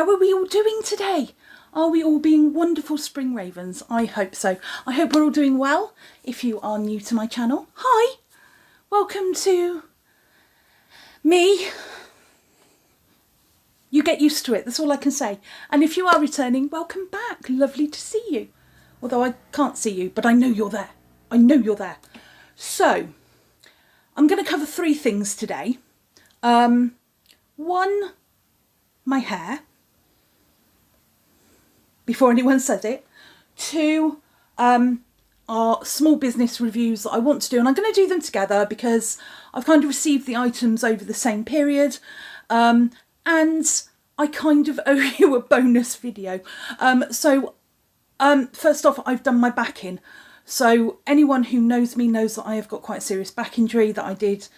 How are we all doing today? Are we all being wonderful spring ravens? I hope so. I hope we're all doing well. If you are new to my channel, hi, welcome to me. You get used to it, that's all I can say. And if you are returning, welcome back. Lovely to see you. Although I can't see you, but I know you're there. I know you're there. So, I'm going to cover three things today. One, my hair, before anyone says it. Two, are small business reviews that I want to do, and I'm going to do them together because I've kind of received the items over the same period, and I kind of owe you a bonus video. First off, I've done my back in. So anyone who knows me knows that I have got quite a serious back injury that I did,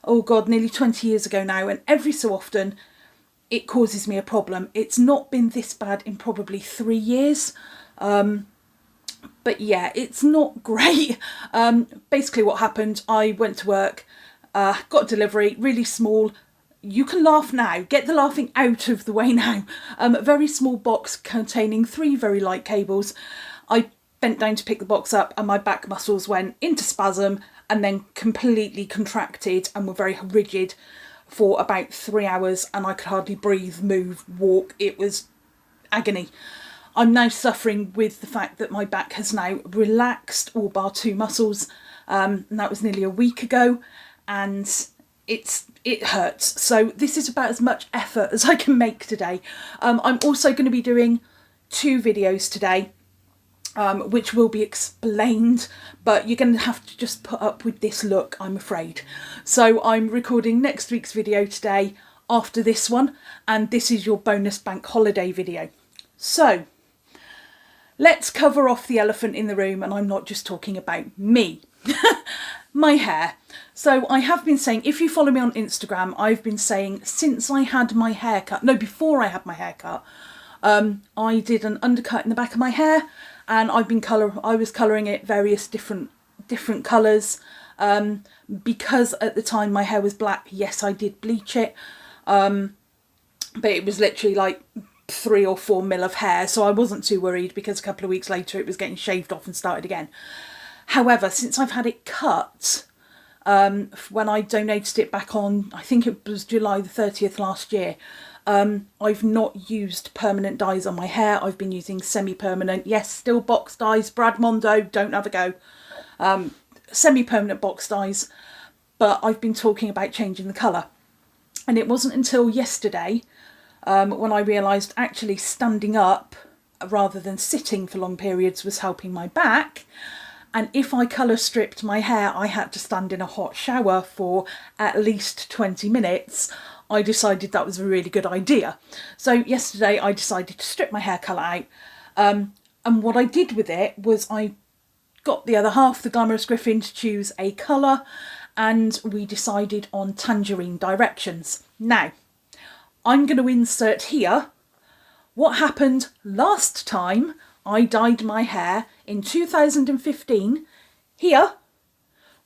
oh God, nearly 20 years ago now. And every so often it causes me a problem. It's not been this bad in probably 3 years. But yeah, it's not great. Basically what happened, I went to work, got a delivery, really small. You can laugh now, get the laughing out of the way now. A very small box containing 3 very light cables. I bent down to pick the box up and my back muscles went into spasm and then completely contracted and were very rigid for about 3 hours, and I could hardly breathe, move, walk. It was agony. I'm now suffering with the fact that my back has now relaxed all bar 2 muscles, and that was nearly a week ago, and it hurts. So this is about as much effort as I can make today. I'm also going to be doing 2 videos today, which will be explained, but you're going to have to just put up with this look, I'm afraid. So I'm recording next week's video today after this one, and this is your bonus bank holiday video. So let's cover off the elephant in the room, and I'm not just talking about me. My hair. So I have been saying, if you follow me on Instagram, I've been saying since I had my hair cut, no, before I had my hair cut, I did an undercut in the back of my hair, and I was colouring it various different colours, because at the time my hair was black. Yes, I did bleach it, but it was literally like 3 or 4 mil of hair, so I wasn't too worried because a couple of weeks later it was getting shaved off and started again. However, since I've had it cut, when I donated it back on, I think it was July the 30th last year, I've not used permanent dyes on my hair. I've been using semi-permanent, yes, still box dyes, Brad Mondo, don't have a go, semi-permanent box dyes, but I've been talking about changing the colour. And it wasn't until yesterday when I realised actually standing up rather than sitting for long periods was helping my back. And if I colour stripped my hair, I had to stand in a hot shower for at least 20 minutes. I decided that was a really good idea. So yesterday I decided to strip my hair colour out. And what I did with it was I got the other half, the Glamorous Griffin, to choose a colour, and we decided on tangerine directions. Now, I'm going to insert here what happened last time I dyed my hair in 2015, here,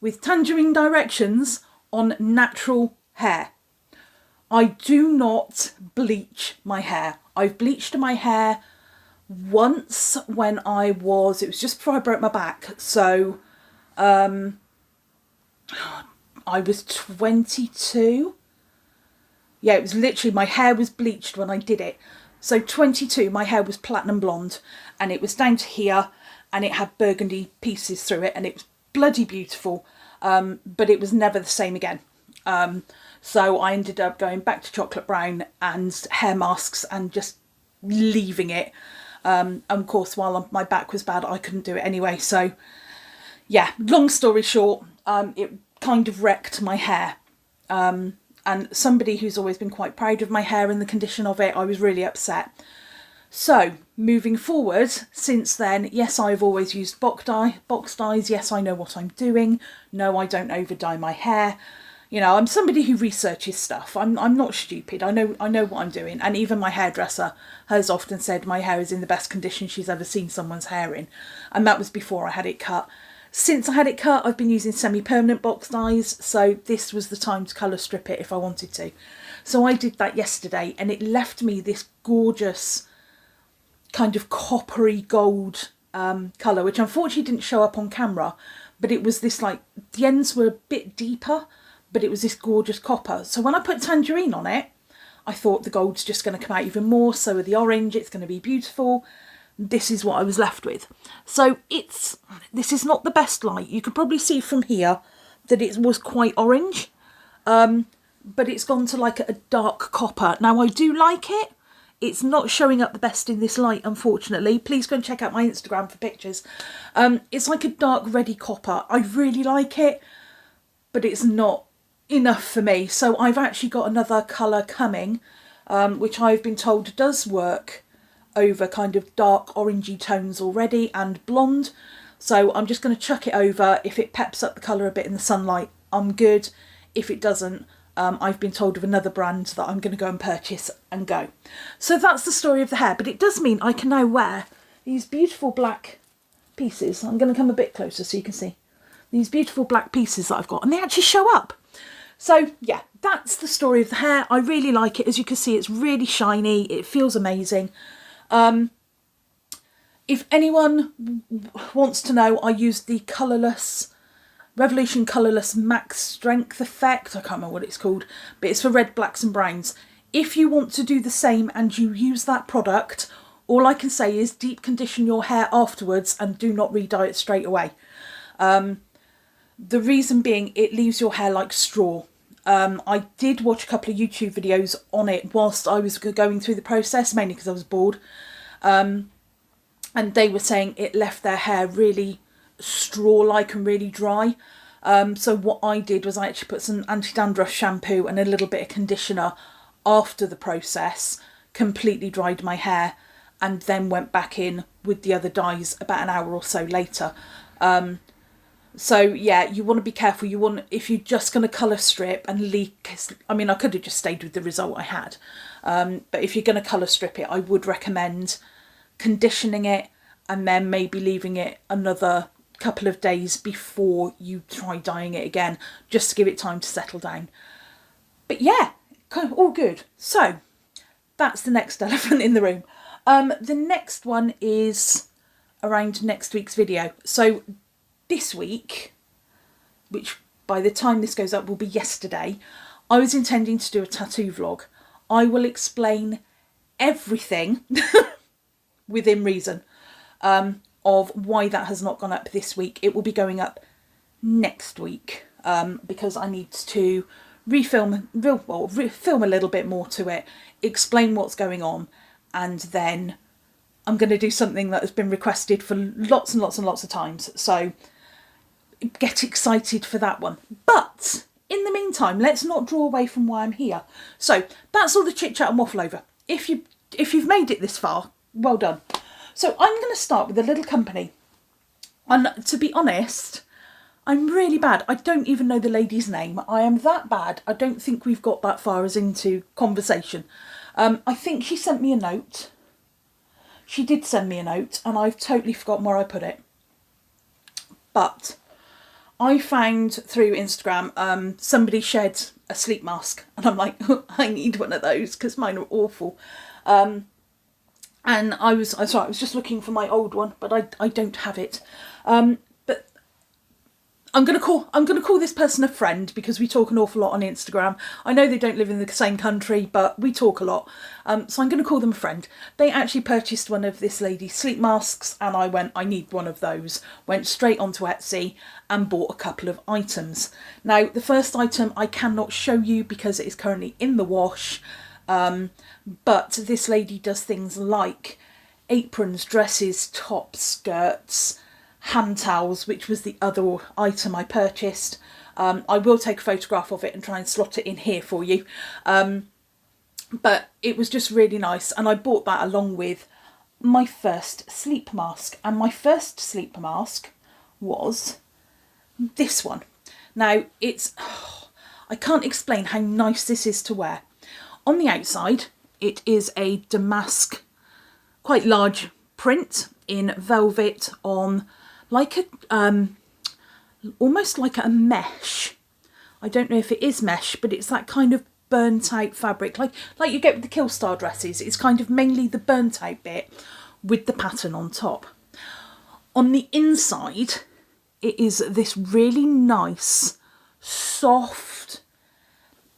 with tangerine directions on natural hair. I do not bleach my hair. I've bleached my hair once when it was just before I broke my back. So, I was 22. Yeah, it was literally, my hair was bleached when I did it. So 22, my hair was platinum blonde, and it was down to here, and it had burgundy pieces through it, and it was bloody beautiful, but it was never the same again. So I ended up going back to chocolate brown and hair masks and just leaving it. And of course, while my back was bad, I couldn't do it anyway. So yeah, long story short, it kind of wrecked my hair. And somebody who's always been quite proud of my hair and the condition of it, I was really upset. So moving forward, since then, yes, I've always used box dyes. Yes, I know what I'm doing. No, I don't over dye my hair. You know, I'm somebody who researches stuff. I'm not stupid. I know what I'm doing. And even my hairdresser has often said my hair is in the best condition she's ever seen someone's hair in. And that was before I had it cut. Since I had it cut, I've been using semi-permanent box dyes, so this was the time to colour strip it if I wanted to. So I did that yesterday and it left me this gorgeous kind of coppery gold colour, which unfortunately didn't show up on camera, but it was this like, the ends were a bit deeper, but it was this gorgeous copper. So when I put tangerine on it, I thought the gold's just going to come out even more, so with the orange it's going to be beautiful. This is what I was left with. So this is not the best light. You can probably see from here that it was quite orange, but it's gone to like a dark copper. Now I do like it. It's not showing up the best in this light, unfortunately. Please go and check out my Instagram for pictures. It's like a dark reddy copper. I really like it, but it's not enough for me. So I've actually got another colour coming, which I've been told does work over kind of dark orangey tones already and blonde. So I'm just going to chuck it over. If it peps up the colour a bit in the sunlight, I'm good. If it doesn't, I've been told of another brand that I'm going to go and purchase and go. So that's the story of the hair, but it does mean I can now wear these beautiful black pieces. I'm going to come a bit closer so you can see these beautiful black pieces that I've got, and they actually show up. So yeah, that's the story of the hair. I really like it. As you can see, it's really shiny. It feels amazing. If anyone wants to know, I used the Revolution Colourless Max Strength Effect. I can't remember what it's called, but it's for red, blacks and browns. If you want to do the same and you use that product, all I can say is deep condition your hair afterwards and do not re-dye it straight away. The reason being, it leaves your hair like straw. I did watch a couple of YouTube videos on it whilst I was going through the process, mainly because I was bored. And they were saying it left their hair really straw-like and really dry. So what I did was I actually put some anti-dandruff shampoo and a little bit of conditioner after the process, completely dried my hair, and then went back in with the other dyes about an hour or so later. So yeah, you want to be careful. You want, if you're just going to colour strip and leak, I mean, I could have just stayed with the result I had. But if you're going to colour strip it, I would recommend conditioning it and then maybe leaving it another couple of days before you try dyeing it again, just to give it time to settle down. But yeah, kind of all good. So that's the next elephant in the room. The next one is around next week's video. So this week, which by the time this goes up will be yesterday, I was intending to do a tattoo vlog. I will explain everything within reason of why that has not gone up this week. It will be going up next week because I need to film a little bit more to it, explain what's going on, and then I'm going to do something that has been requested for lots and lots and lots of times. So get excited for that one. But in the meantime, let's not draw away from why I'm here. So that's all the chit chat and waffle over. If you've made it this far, well done. So I'm going to start with a little company. And to be honest, I'm really bad. I don't even know the lady's name. I am that bad. I don't think we've got that far as into conversation. I think she sent me a note. She did send me a note and I've totally forgotten where I put it. But I found through Instagram, somebody shared a sleep mask and I'm like, I need one of those because mine are awful. And I was just looking for my old one, but I don't have it. But I'm gonna call this person a friend because we talk an awful lot on Instagram. I know they don't live in the same country, but we talk a lot. So I'm gonna call them a friend. They actually purchased one of this lady's sleep masks and I went, I need one of those. Went straight onto Etsy and bought a couple of items. Now, the first item I cannot show you because it is currently in the wash. But this lady does things like aprons, dresses, tops, skirts, hand towels, which was the other item I purchased. I will take a photograph of it and try and slot it in here for you. But it was just really nice. And I bought that along with my first sleep mask. And my first sleep mask was this one. Now, I can't explain how nice this is to wear. On the outside, it is a damask, quite large print in velvet on like a, almost like a mesh. I don't know if it is mesh, but it's that kind of burnt out fabric, like you get with the Killstar dresses. It's kind of mainly the burnt out bit with the pattern on top. On the inside, it is this really nice, soft,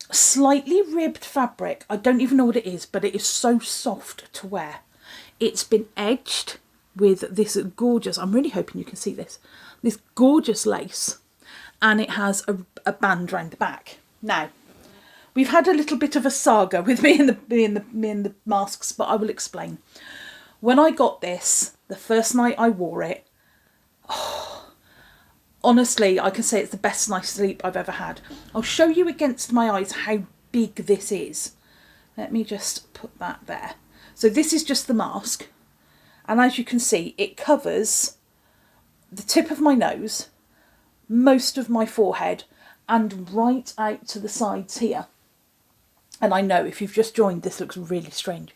slightly ribbed fabric. I don't even know what it is, but it is so soft to wear. It's been edged with this gorgeous, I'm really hoping you can see this gorgeous lace, and it has a band around the back. Now, we've had a little bit of a saga with me and the masks, but I will explain. When I got this, the first night I wore it, honestly, I can say it's the best night's sleep I've ever had. I'll show you against my eyes how big this is. Let me just put that there. So this is just the mask. And as you can see, it covers the tip of my nose, most of my forehead, and right out to the sides here. And I know if you've just joined, this looks really strange.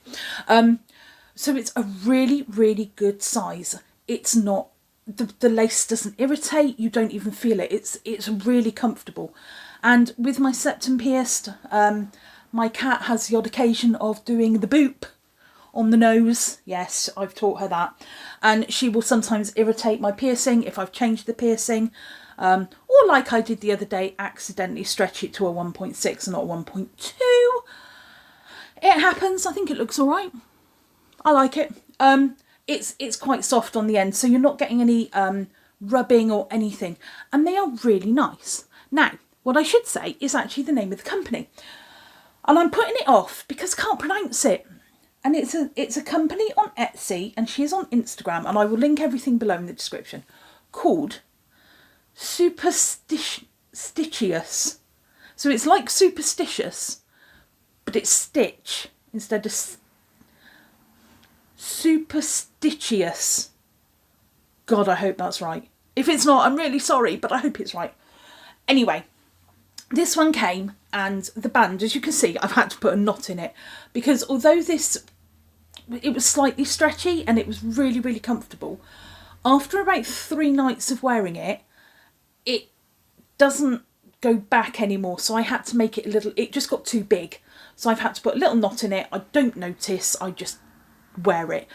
So it's a really, really good size. It's not, the lace doesn't irritate, you don't even feel it. It's really comfortable. And with my septum pierced, my cat has the odd occasion of doing the boop on the nose. Yes, I've taught her that. And she will sometimes irritate my piercing if I've changed the piercing. Or like I did the other day, accidentally stretch it to a 1.6 and not a 1.2. It happens. I think it looks all right. I like it. It's quite soft on the end, so you're not getting any rubbing or anything. And they are really nice. Now, what I should say is actually the name of the company. And I'm putting it off because I can't pronounce it. And it's a company on Etsy, and she is on Instagram, and I will link everything below in the description, called SuperStitchious. So it's like superstitious, but it's stitch instead of SuperStitchious. God, I hope that's right. If it's not, I'm really sorry, but I hope it's right. Anyway, this one came, and the band, as you can see, I've had to put a knot in it because although it was slightly stretchy and it was really, really comfortable, after about 3 nights of wearing it, it doesn't go back anymore. So I had to make it a little, it just got too big. So I've had to put a little knot in it. I don't notice, I just wear it.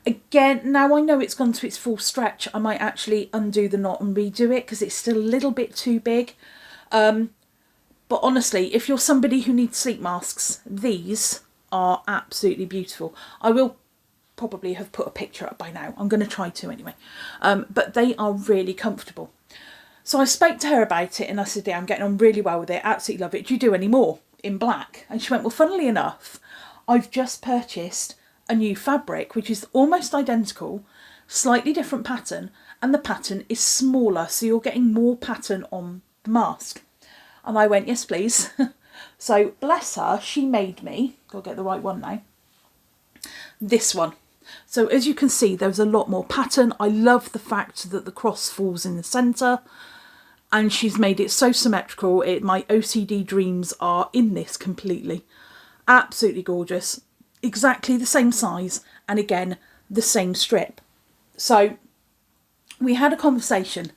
Again, now I know it's gone to its full stretch, I might actually undo the knot and redo it because it's still a little bit too big. But honestly, if you're somebody who needs sleep masks, these are absolutely beautiful. I will probably have put a picture up by now. I'm going to try to anyway. But they are really comfortable. So I spoke to her about it and I said, yeah, I'm getting on really well with it. Absolutely love it. Do you do any more in black? And she went, well, funnily enough, I've just purchased a new fabric, which is almost identical, slightly different pattern, and the pattern is smaller. So you're getting more pattern on the mask. And I went, yes, please. So bless her, she made me, gotta get the right one now, this one. So as you can see, there's a lot more pattern. I love the fact that the cross falls in the centre, and she's made it so symmetrical. My OCD dreams are in this completely. Absolutely gorgeous. Exactly the same size, and again, the same strip. So we had a conversation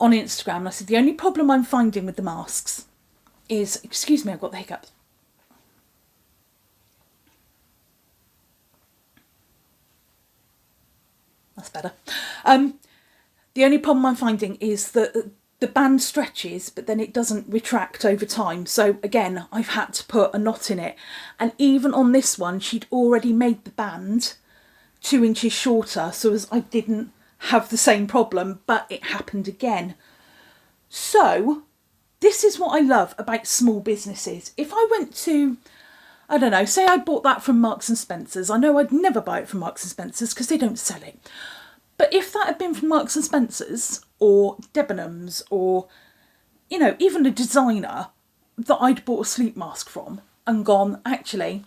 on Instagram, and I said, the only problem I'm finding with the masks is, excuse me, I've got the hiccups. That's better. The only problem I'm finding is that the band stretches, but then it doesn't retract over time. So again, I've had to put a knot in it. And even on this one, she'd already made the band 2 inches shorter, so as I didn't have the same problem, but it happened again. So this is what I love about small businesses. If I went to, I don't know, say I bought that from Marks and Spencer's. I know I'd never buy it from Marks and Spencer's because they don't sell it. But if that had been from Marks and Spencer's or Debenhams or, you know, even a designer that I'd bought a sleep mask from and gone, actually,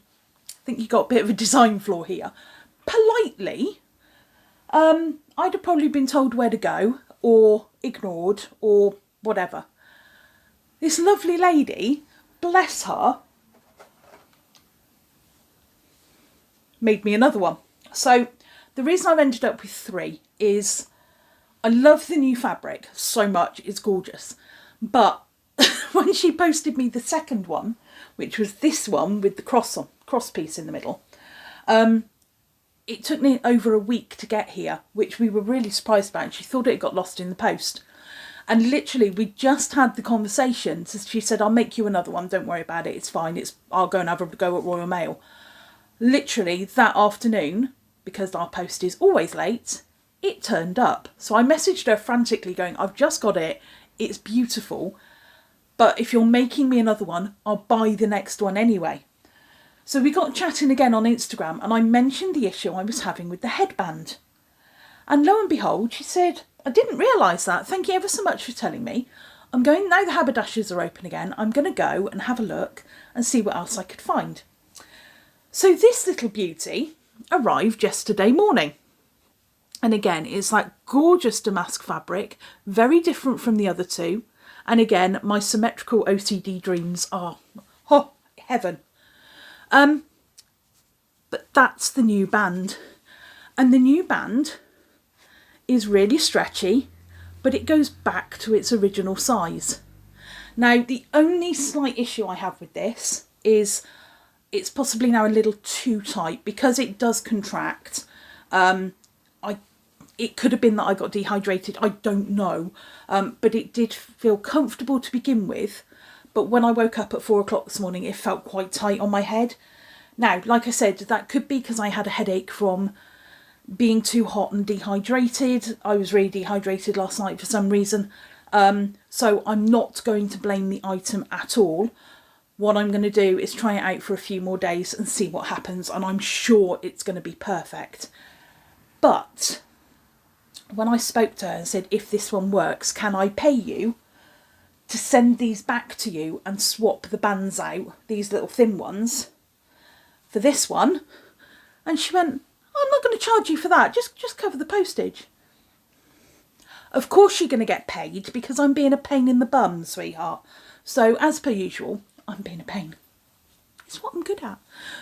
I think you got a bit of a design flaw here. Politely, I'd have probably been told where to go or ignored or whatever. This lovely lady, bless her, made me another one. So the reason I've ended up with 3 is I love the new fabric so much, it's gorgeous. But when she posted me the second one, which was this one with the cross piece in the middle. It took me over a week to get here, which we were really surprised about, and she thought it got lost in the post. And literally, we just had the conversation. So she said, I'll make you another one, don't worry about it, it's fine, I'll go and have a go at Royal Mail. Literally, that afternoon, because our post is always late, it turned up. So I messaged her frantically going, I've just got it, it's beautiful, but if you're making me another one, I'll buy the next one anyway. So we got chatting again on Instagram, and I mentioned the issue I was having with the headband. And lo and behold, she said, I didn't realise that. Thank you ever so much for telling me. I'm going, now the haberdashers are open again, I'm going to go and have a look and see what else I could find. So this little beauty arrived yesterday morning. And again, it's like gorgeous damask fabric, very different from the other two. And again, my symmetrical OCD dreams are, oh, heaven. But that's the new band. And the new band is really stretchy, but it goes back to its original size. Now, the only slight issue I have with this is it's possibly now a little too tight because it does contract. It could have been that I got dehydrated, I don't know, but it did feel comfortable to begin with. But when I woke up at 4 o'clock this morning, it felt quite tight on my head. Now, like I said, that could be because I had a headache from being too hot and dehydrated. I was really dehydrated last night for some reason. So I'm not going to blame the item at all. What I'm going to do is try it out for a few more days and see what happens. And I'm sure it's going to be perfect. But when I spoke to her and said, if this one works, can I pay you to send these back to you and swap the bands out, these little thin ones, for this one? And she went, I'm not going to charge you for that, just cover the postage. Of course you're going to get paid because I'm being a pain in the bum, sweetheart. So as per usual, I'm being a pain. It's what I'm good at.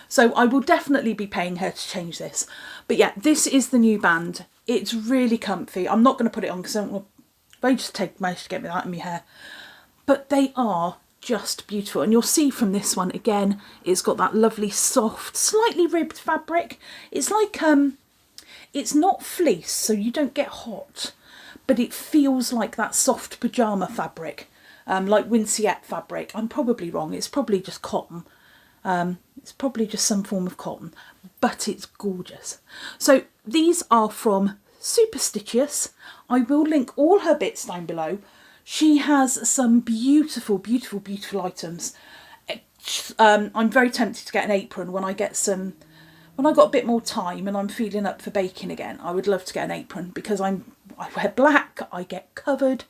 So I will definitely be paying her to change this. But yeah, this is the new band. It's really comfy. I'm not going to put it on because I don't want to just managed to get me that in my hair. But they are just beautiful. And you'll see from this one, again, it's got that lovely soft, slightly ribbed fabric. It's like, it's not fleece, so you don't get hot. But it feels like that soft pyjama fabric, like Winceyette fabric. I'm probably wrong. It's probably just cotton. It's probably just some form of cotton, but it's gorgeous. So these are from Superstitious. I will link all her bits down below. She has some beautiful, beautiful, beautiful items. I'm very tempted to get an apron when I got a bit more time and I'm feeling up for baking again. I would love to get an apron because I wear black, I get covered.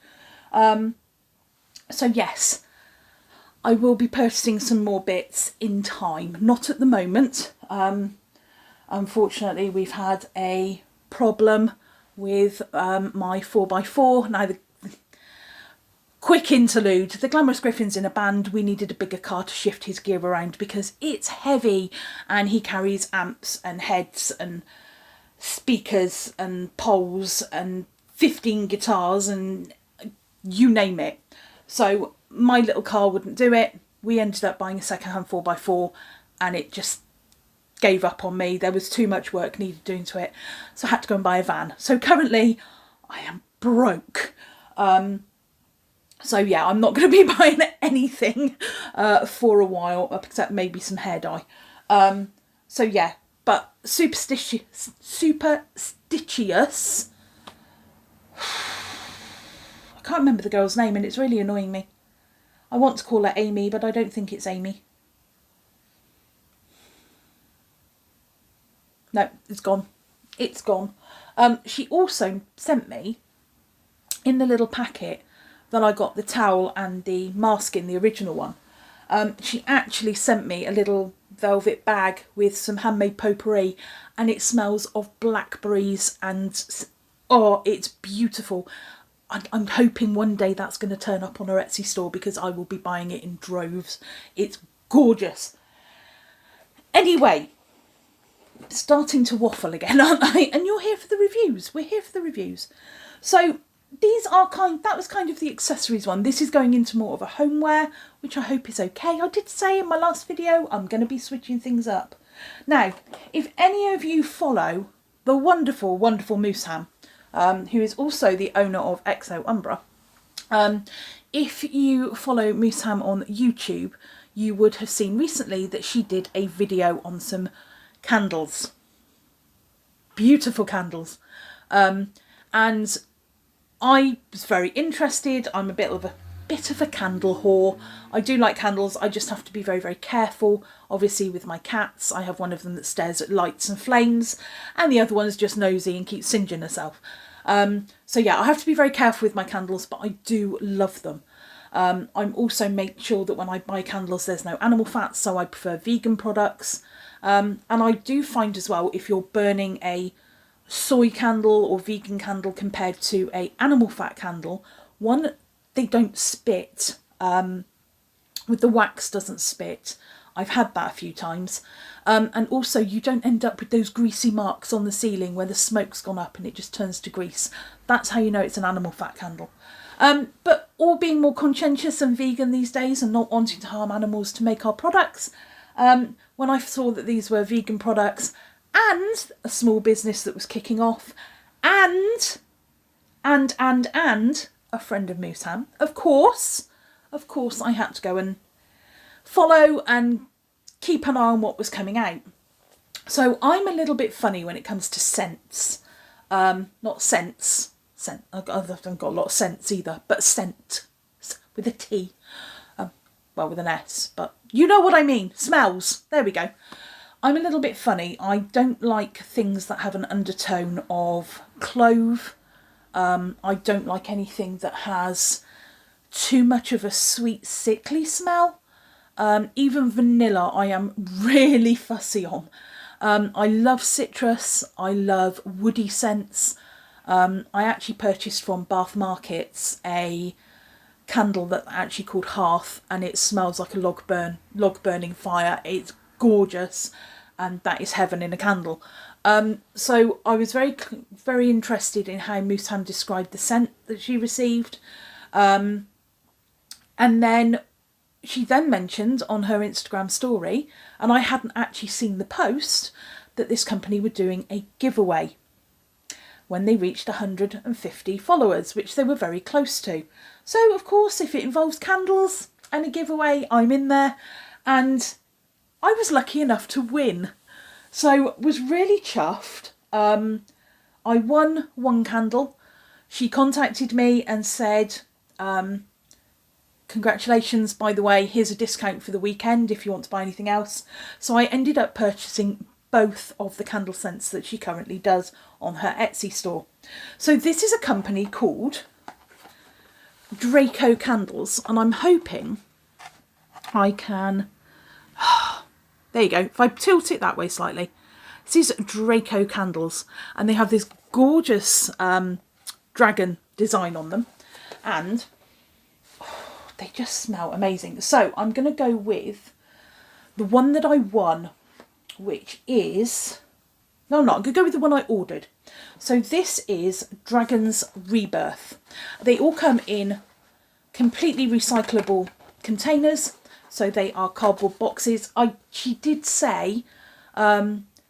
So yes, I will be purchasing some more bits in time. Not at the moment. Unfortunately, we've had a problem with my 4x4. Now, the quick interlude, the Glamorous Griffin's in a band. We needed a bigger car to shift his gear around because it's heavy and he carries amps and heads and speakers and poles and 15 guitars and you name it. So my little car wouldn't do it. We ended up buying a second-hand 4x4 and it just gave up on me. There was too much work needed doing to it. So I had to go and buy a van. So currently I am broke. So yeah, I'm not going to be buying anything for a while, except maybe some hair dye. So yeah, but Superstitious. I can't remember the girl's name and it's really annoying me. I want to call her Amy, but I don't think it's Amy. No, it's gone. It's gone. She also sent me, in the little packet that I got, the towel and the mask in, the original one. She actually sent me a little velvet bag with some handmade potpourri and it smells of blackberries and, oh, it's beautiful. I'm hoping one day that's going to turn up on her Etsy store because I will be buying it in droves. It's gorgeous. Anyway, starting to waffle again, aren't I? And you're here for the reviews. We're here for the reviews. So these are that was kind of the accessories one. This is going into more of a homeware, which I hope is okay. I did say in my last video, I'm going to be switching things up. Now, if any of you follow the wonderful, wonderful Moose Ham, who is also the owner of Exo Umbra, if you follow Moose Ham on YouTube, you would have seen recently that she did a video on some candles. Beautiful candles. And I was very interested. I'm a bit of a candle whore. I do like candles. I just have to be very, very careful. Obviously with my cats, I have one of them that stares at lights and flames, and the other one's just nosy and keeps singeing herself. So yeah, I have to be very careful with my candles, but I do love them. I'm also make sure that when I buy candles, there's no animal fat, so I prefer vegan products. And I do find as well, if you're burning a soy candle or vegan candle compared to a animal fat candle, one, they don't spit. With the wax doesn't spit. I've had that a few times. And also you don't end up with those greasy marks on the ceiling where the smoke's gone up and it just turns to grease. That's how you know it's an animal fat candle. But all being more conscientious and vegan these days and not wanting to harm animals to make our products, when I saw that these were vegan products and a small business that was kicking off, and a friend of Moose Ham, of course I had to go and follow and keep an eye on what was coming out. So I'm a little bit funny when it comes to scents. Not scents. I haven't got a lot of scents either, but scent with a T. Well, with an S, but you know what I mean. Smells. There we go. I'm a little bit funny. I don't like things that have an undertone of clove. I don't like anything that has too much of a sweet, sickly smell. Even vanilla I am really fussy on. I love citrus. I love woody scents. I actually purchased from Bath Markets a candle that actually called Hearth, and it smells like a log burning fire. It's gorgeous, and that is heaven in a candle. So I was very interested in how Moose Ham described the scent that she received. And then she then mentioned on her Instagram story, and I hadn't actually seen the post, that this company were doing a giveaway when they reached 150 followers, which they were very close to. So of course, if it involves candles and a giveaway, I'm in there, and I was lucky enough to win. So was really chuffed. I won one candle. She contacted me and said, congratulations, by the way, here's a discount for the weekend if you want to buy anything else. So I ended up purchasing both of the candle scents that she currently does on her Etsy store. So this is a company called Draco Candles, and I'm hoping I can... There you go. If I tilt it that way slightly. This is Draco Candles, and they have this gorgeous dragon design on them, and they just smell amazing. So I'm going to go with the one that I won, which is... No, I'm not. I'm going to go with the one I ordered. So this is Dragon's Rebirth. They all come in completely recyclable containers. So they are cardboard boxes. She did say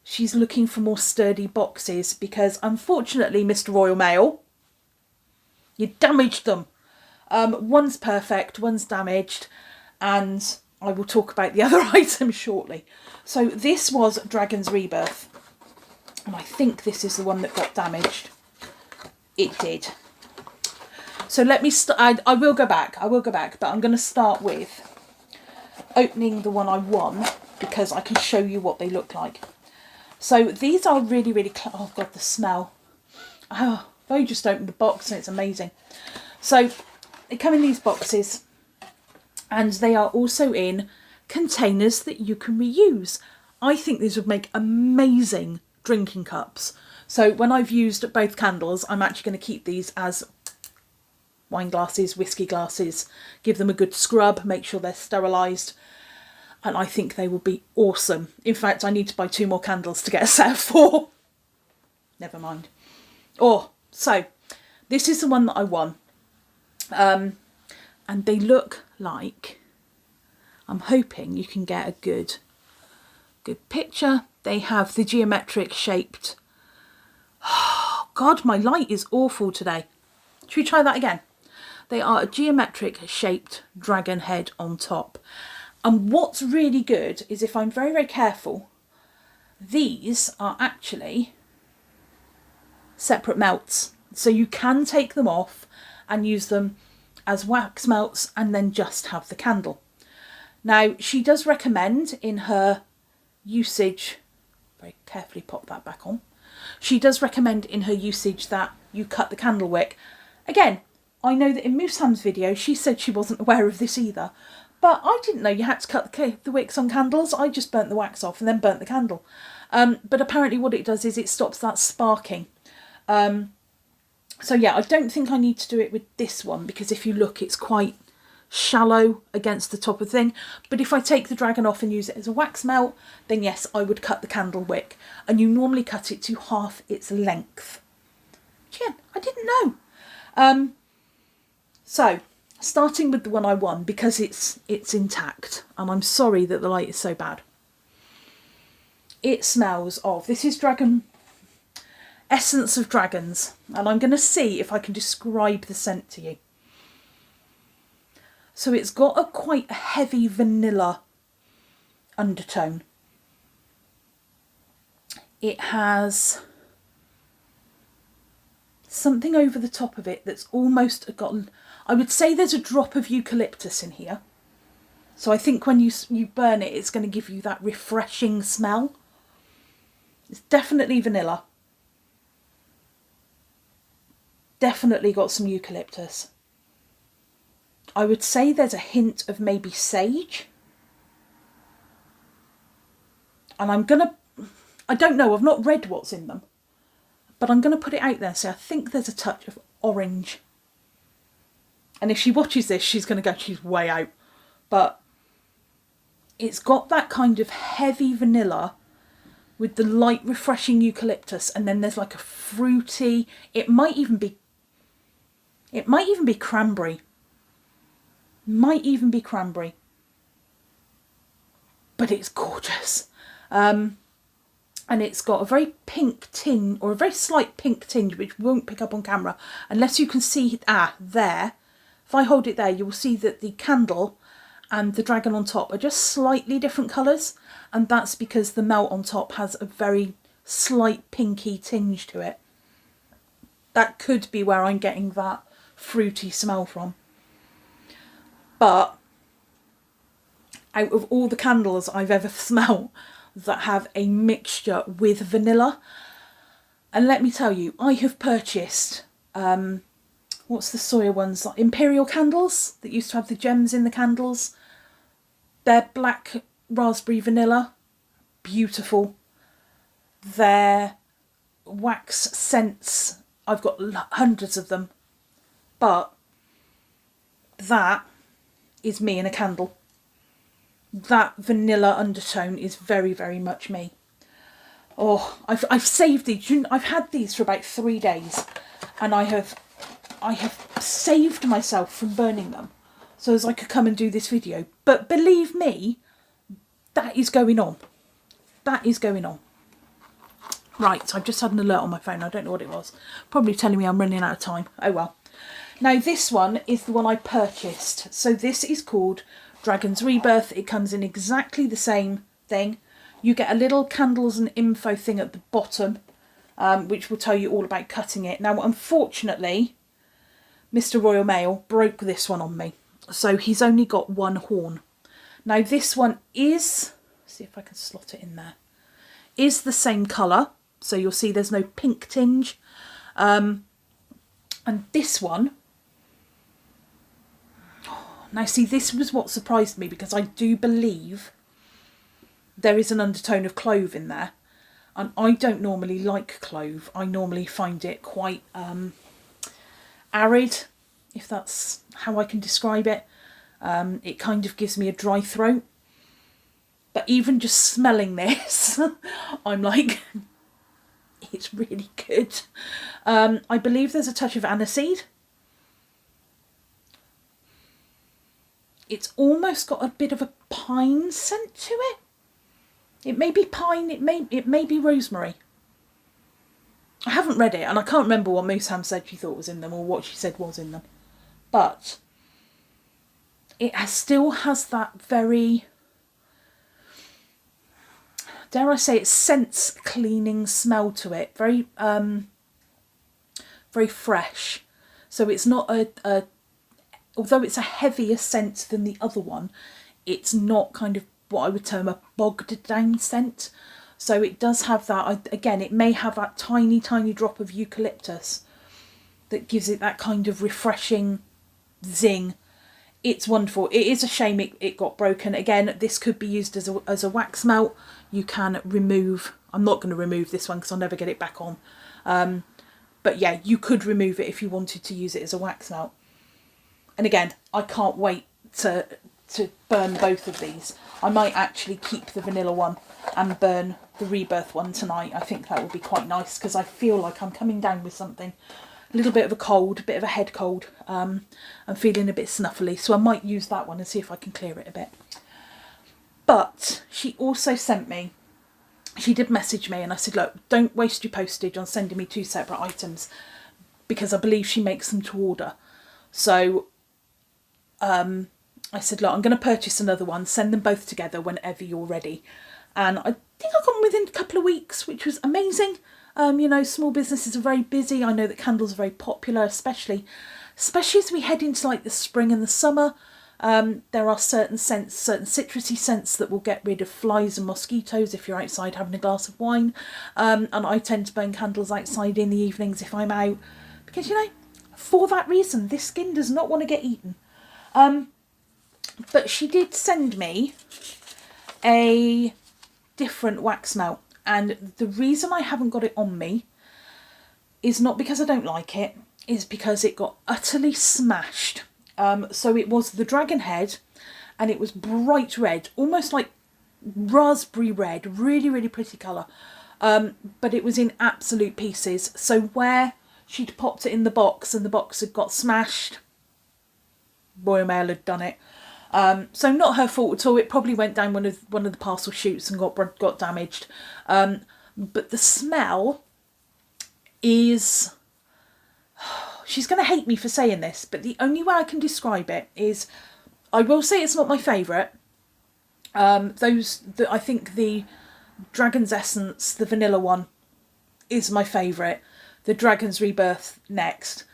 she's looking for more sturdy boxes because unfortunately, Mr. Royal Mail, you damaged them. One's perfect, one's damaged, and I will talk about the other item shortly. So this was Dragon's Rebirth, and I think this is the one that got damaged. It did. So let me I will go back, but I'm going to start with opening the one I won because I can show you what they look like. So these are really, really... Oh, God, the smell. Oh, I've only just opened the box and it's amazing. So they come in these boxes, and they are also in containers that you can reuse. I think these would make amazing drinking cups. So when I've used both candles, I'm actually going to keep these as wine glasses, whiskey glasses, give them a good scrub, make sure they're sterilised, and I think they will be awesome. In fact, I need to buy 2 more candles to get a set of 4. Never mind. Oh, so this is the one that I won. And they look like, I'm hoping you can get a good picture. They have the geometric shaped, oh God, my light is awful today. Should we try that again? They are a geometric shaped dragon head on top. And what's really good is, if I'm very, very careful, these are actually separate melts. So you can take them off and use them as wax melts and then just have the candle. Now, she does recommend in her usage, very carefully pop that back on, she does recommend in her usage that you cut the candle wick. Again, I know that in Mooseham's video she said she wasn't aware of this either, but I didn't know you had to cut the wicks on candles. I just burnt the wax off and then burnt the candle. But apparently what it does is it stops that sparking. So yeah, I don't think I need to do it with this one, because if you look, it's quite shallow against the top of the thing. But if I take the dragon off and use it as a wax melt, then yes, I would cut the candle wick. And you normally cut it to half its length. Yeah, I didn't know. So, starting with the one I won, because it's intact, and I'm sorry that the light is so bad. It smells of, this is dragon, essence of dragons, and I'm going to see if I can describe the scent to you. So it's got a quite heavy vanilla undertone. It has something over the top of it that's almost got, I would say there's a drop of eucalyptus in here. So I think when you burn it, it's going to give you that refreshing smell. It's definitely vanilla. Definitely got some eucalyptus. I would say there's a hint of maybe sage. And I don't know, I've not read what's in them, but I'm going to put it out there. So I think there's a touch of orange. And if she watches this, she's going to go, she's way out. But it's got that kind of heavy vanilla with the light refreshing eucalyptus, and then there's like a fruity, it might even be cranberry. Might even be cranberry. But it's gorgeous. And it's got a very pink tinge, or a very slight pink tinge, which won't pick up on camera unless you can see, there. If I hold it there, you will see that the candle and the dragon on top are just slightly different colours, and that's because the melt on top has a very slight pinky tinge to it. That could be where I'm getting that fruity smell from. But out of all the candles I've ever smelled that have a mixture with vanilla, and let me tell you, I have purchased, what's the soya ones, like Imperial candles that used to have the gems in the candles. They're black raspberry vanilla, beautiful. Their wax scents, I've got hundreds of them, but that is me in a candle. That vanilla undertone is very, very much me. Oh, I've saved these. I've had these for about 3 days, and I have saved myself from burning them so as I could come and do this video. But believe me, that is going on. That is going on. Right, so I've just had an alert on my phone. I don't know what it was. Probably telling me I'm running out of time. Oh well. Now this one is the one I purchased. So this is called Dragon's Rebirth. It comes in exactly the same thing. You get a little candles and info thing at the bottom, which will tell you all about cutting it. Now, unfortunately, Mr. Royal Mail broke this one on me. So he's only got one horn. Now this one is, see if I can slot it in there, is the same colour. So you'll see there's no pink tinge. And this one, now see, this was what surprised me, because I do believe there is an undertone of clove in there. And I don't normally like clove. I normally find it quite arid, if that's how I can describe it. It kind of gives me a dry throat. But even just smelling this, I'm like, It's really good. I believe there's a touch of aniseed. It's almost got a bit of a pine scent to it. It may be pine, it may be rosemary. I haven't read it, and I can't remember what Moosham said she thought was in them, or what she said was in them. But it still has that very, dare I say it, sense cleaning smell to it. Very very fresh. So it's not although it's a heavier scent than the other one, it's not kind of what I would term a bogged down scent. So it does have that, again, it may have that tiny, tiny drop of eucalyptus that gives it that kind of refreshing zing. It's wonderful. It is a shame it got broken. Again, this could be used as a wax melt. You can remove, I'm not going to remove this one because I'll never get it back on. But yeah, you could remove it if you wanted to use it as a wax melt. And again, I can't wait to burn both of these. I might actually keep the vanilla one and burn the Rebirth one tonight. I think that would be quite nice because I feel like I'm coming down with something. A little bit of a cold, a bit of a head cold. I'm feeling a bit snuffly, so I might use that one and see if I can clear it a bit. But she also sent me, she did message me, and I said, look, don't waste your postage on sending me 2 separate items, because I believe she makes them to order. So I said, look, I'm going to purchase another one, send them both together whenever you're ready. And I think I got them within a couple of weeks, which was amazing. You know, small businesses are very busy. I know that candles are very popular, especially as we head into like the spring and the summer. There are certain scents, certain citrusy scents that will get rid of flies and mosquitoes if you're outside having a glass of wine. And I tend to burn candles outside in the evenings if I'm out, because, you know, for that reason, this skin does not want to get eaten. But she did send me a different wax melt, and the reason I haven't got it on me is not because I don't like it, is because it got utterly smashed. So it was the dragon head, and it was bright red, almost like raspberry red, really, really pretty colour. But it was in absolute pieces. So where she'd popped it in the box and the box had got smashed, Royal Mail had done it. So not her fault at all. It probably went down one of the parcel chutes and got damaged. But the smell is, she's going to hate me for saying this, but the only way I can describe it is, I will say it's not my favourite. I think the Dragon's Essence, the vanilla one, is my favourite. The Dragon's Rebirth next.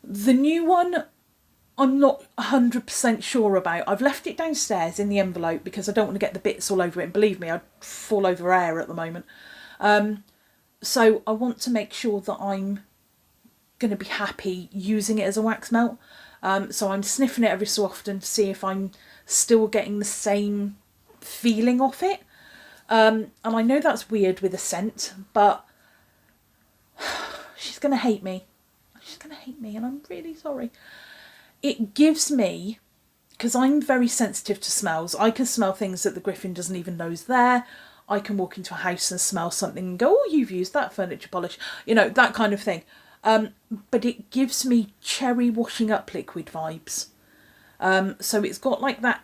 The new one, I'm not 100% sure about. I've left it downstairs in the envelope because I don't want to get the bits all over it. And believe me, I'd fall over air at the moment. So I want to make sure that I'm going to be happy using it as a wax melt. So I'm sniffing it every so often to see if I'm still getting the same feeling off it. And I know that's weird with a scent, but she's going to hate me. She's going to hate me, and I'm really sorry. It gives me, because I'm very sensitive to smells, I can smell things that the Griffin doesn't even know is there. I can walk into a house and smell something and go, oh, you've used that furniture polish. You know, that kind of thing. But it gives me cherry washing up liquid vibes. So it's got like that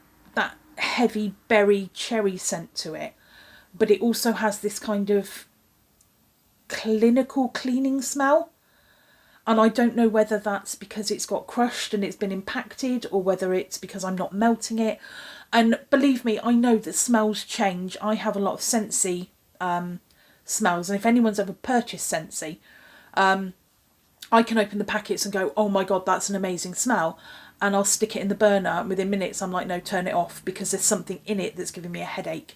heavy berry cherry scent to it. But it also has this kind of clinical cleaning smell. And I don't know whether that's because it's got crushed and it's been impacted, or whether it's because I'm not melting it. And believe me, I know that smells change. I have a lot of Scentsy smells. And if anyone's ever purchased Scentsy, I can open the packets and go, oh my God, that's an amazing smell. And I'll stick it in the burner, and within minutes I'm like, no, turn it off, because there's something in it that's giving me a headache.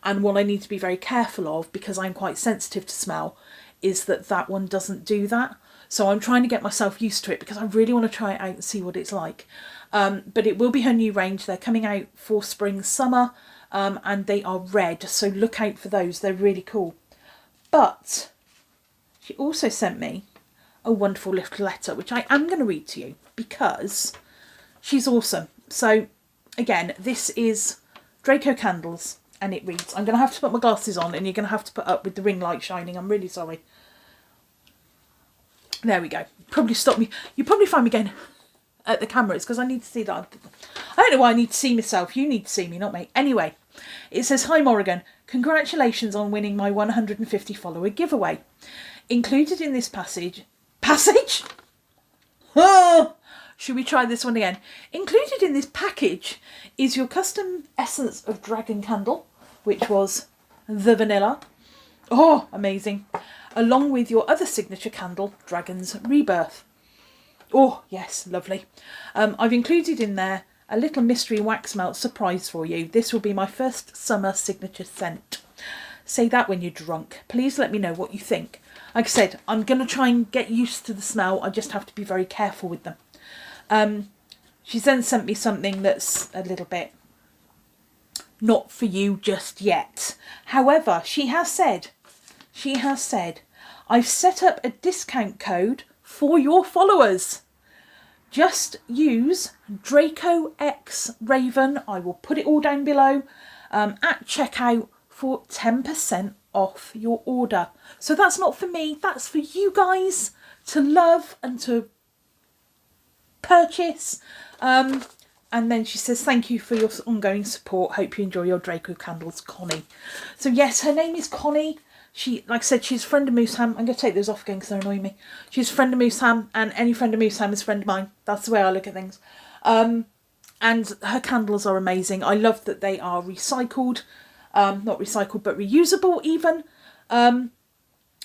And what I need to be very careful of, because I'm quite sensitive to smell, is that one doesn't do that. So I'm trying to get myself used to it, because I really want to try it out and see what it's like. But it will be her new range. They're coming out for spring, summer, and they are red. So look out for those. They're really cool. But she also sent me a wonderful little letter, which I am going to read to you because she's awesome. So again, this is Draco Candles, and it reads, I'm going to have to put my glasses on and you're going to have to put up with the ring light shining. I'm really sorry. There we go. Probably stop me. You probably find me going at the camera. It's because I need to see that. I don't know why I need to see myself. You need to see me, not me. Anyway, it says, "Hi Morrigan, congratulations on winning my 150 follower giveaway. Included in this passage? Oh, should we try this one again? Included in this package is your custom Essence of Dragon candle, which was the vanilla. Oh, amazing. Along with your other signature candle, Dragon's Rebirth. Oh, yes, lovely. I've included in there a little mystery wax melt surprise for you. This will be my first summer signature scent. Say that when you're drunk. Please let me know what you think. Like I said, I'm going to try and get used to the smell. I just have to be very careful with them. She's then sent me something that's a little bit not for you just yet. However, she has said, I've set up a discount code for your followers. Just use DRACOXRAVEN. I will put it all down below at checkout for 10% off your order. So that's not for me, that's for you guys to love and to purchase. And then she says, thank you for your ongoing support. Hope you enjoy your Draco candles, Connie. So yes, her name is Connie. She, like I said, she's a friend of Mooseham. I'm going to take those off again because they're annoying me. She's a friend of Mooseham, and any friend of Mooseham is a friend of mine. That's the way I look at things. And her candles are amazing. I love that they are recycled. Not recycled, but reusable even. I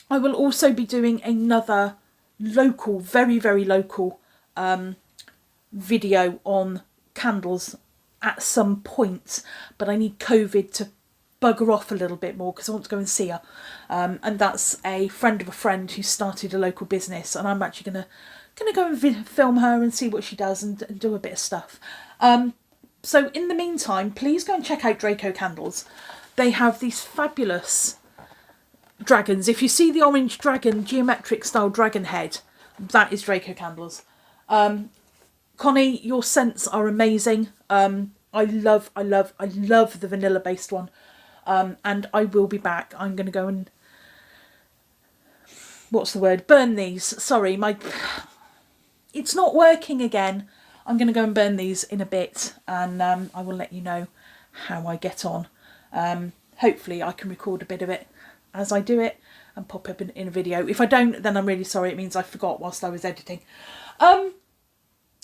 will also be doing another local, very, very local video on candles at some point. But I need COVID to bugger off a little bit more because I want to go and see her. And that's a friend of a friend who started a local business, and I'm actually gonna go and film her and see what she does and do a bit of stuff. So in the meantime, please go and check out Draco Candles. They have these fabulous dragons. If you see the orange dragon, geometric style dragon head, that is Draco Candles. Connie, your scents are amazing. I love the vanilla based one. And I will be back. I'm going to go and, what's the word? Burn these. Sorry, it's not working again. I'm going to go and burn these in a bit, and I will let you know how I get on. Hopefully I can record a bit of it as I do it and pop up in a video. If I don't, then I'm really sorry. It means I forgot whilst I was editing.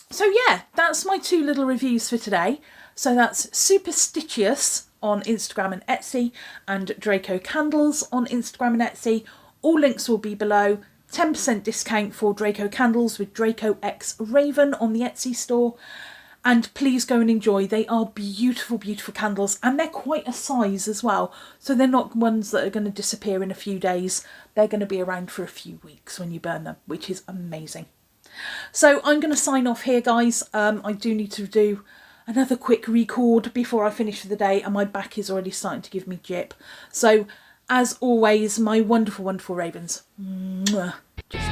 So yeah, that's my 2 little reviews for today. So that's Superstitious on Instagram and Etsy, and Draco Candles on Instagram and Etsy. All links will be below. 10% discount for Draco Candles with DRACOXRAVEN on the Etsy store. And please go and enjoy. They are beautiful, beautiful candles, and they're quite a size as well. So they're not ones that are going to disappear in a few days. They're going to be around for a few weeks when you burn them, which is amazing. So I'm going to sign off here, guys. I do need to do another quick record before I finish for the day, and my back is already starting to give me jip. So, as always, my wonderful, wonderful ravens. Mwah. Just